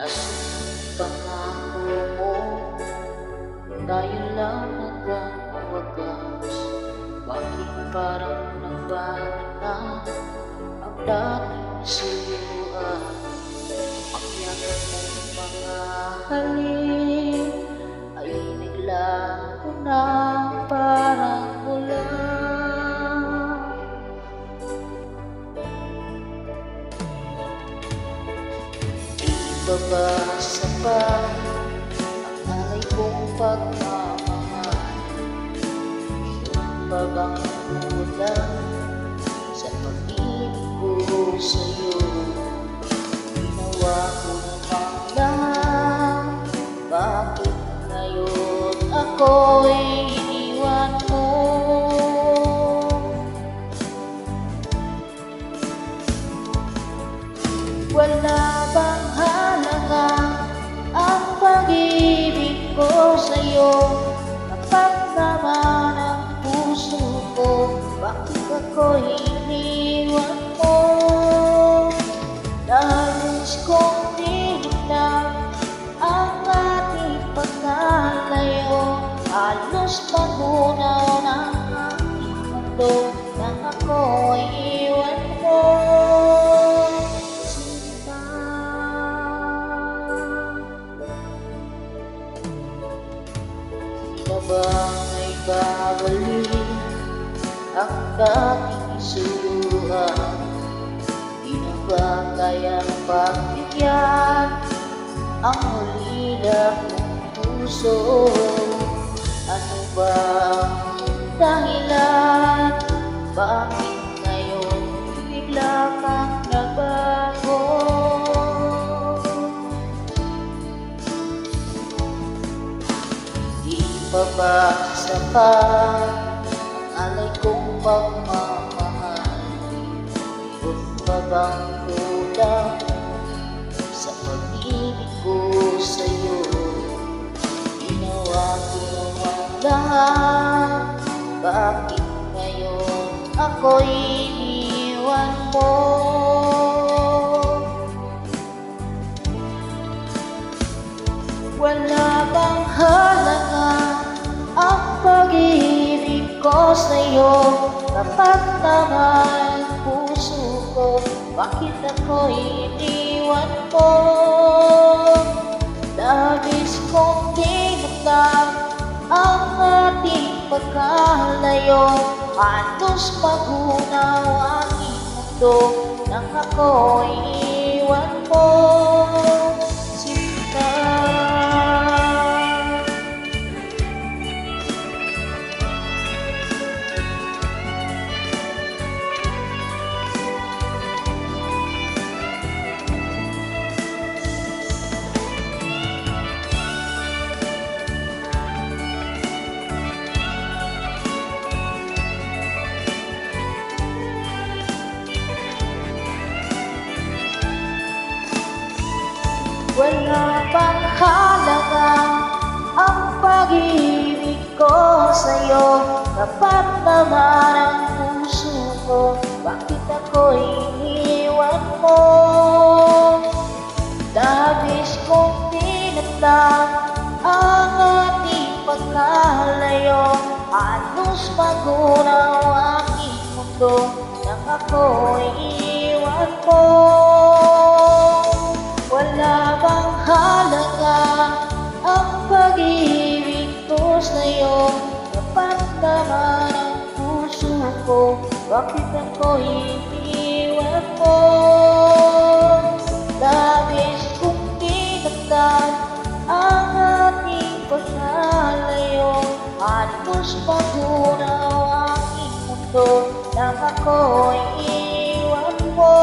Nasaan pangako mo, tayo lang hanggang wagas. Bakit parang nagbago na ang dating suyuan? Ang yaman mong mga halik ay naglaho na parang ulan. Di ba ba sapat ang alay kong pagmamahal? Mayroon pa bang kulang sa pag-ibig ko sa'yo? Ginawa ko namang lahat, bakit ngayon ako'y iniwan mo? Wala bang halaga ang pag-ibig ko sa'yo? Kapag naman ang puso ko, bakit ako'y iniwan mo? Nais kong tinignan ang ating pagkalayo, halos magunaw ng aking mundo nang ako'y iwan mo. Bang may babalik ang dating suluhan? Di na ba kayang pagbigyan ang ulila kong puso? Ano ba ang dahilan? Bakit ngayon bigla kang nagbago? Pa ba sapat ang alay kong pagmamahal? Mayroon pa bang kulang sa pag-ibig ko sa'yo? Ginawa ko ang lahat, bakit ngayon ako'y iniwan mo? Wala bang halaga ang pag-ibig ko sa'yo? Kapag naman puso ko, bakit ako'y iniwan mo? Labis kong tinatag ang ating pagkalayo, halos magunaw ang aking mundo nang ako'y iniwan mo. Wala bang halaga ang pag-ibig ko sa'yo? Kapag naman ang puso ko, bakit ako'y iniwan mo? Labis kong tinatag ang ating pagkalayo, halos magunaw ang aking mundo nang ako'y iniwan mo. Wala bang halaga ang pag-ibig ko sa'yo? Kapag naman ang puso ko, bakit ako'y iniwan mo? Labis kong tinatag ang ating pagkalayo, halos magunaw ang aking mundo nang ako'y iniwan mo.